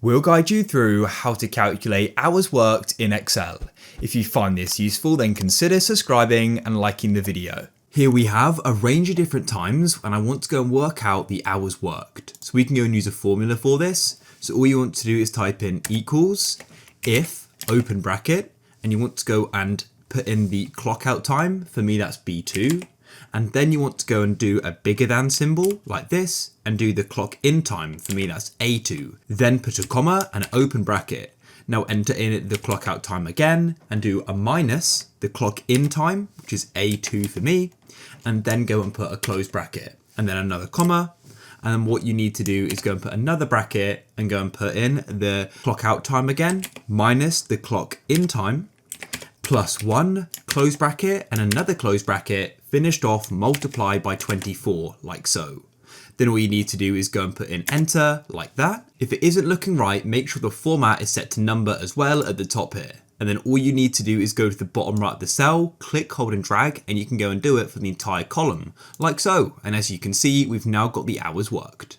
We'll guide you through how to calculate hours worked in Excel. If you find this useful, then consider subscribing and liking the video. Here we have a range of different times and I want to go and work out the hours worked. So we can go and use a formula for this. So all you want to do is type in equals if open bracket, and you want to go and put in the clock out time. For me, that's B2. And then you want to go and do a bigger than symbol like this and do the clock in time. For me, that's A2. Then put a comma and an open bracket. Now enter in the clock out time again and do a minus the clock in time, which is A2 for me, and then go and put a close bracket and then another comma. And then what you need to do is go and put another bracket and go and put in the clock out time again, minus the clock in time, plus one close bracket and another close bracket, finished off, multiply by 24, like so. Then all you need to do is go and put in enter, like that. If it isn't looking right, make sure the format is set to number as well at the top here. And then all you need to do is go to the bottom right of the cell, click, hold and drag, and you can go and do it for the entire column, like so. And as you can see, we've now got the hours worked.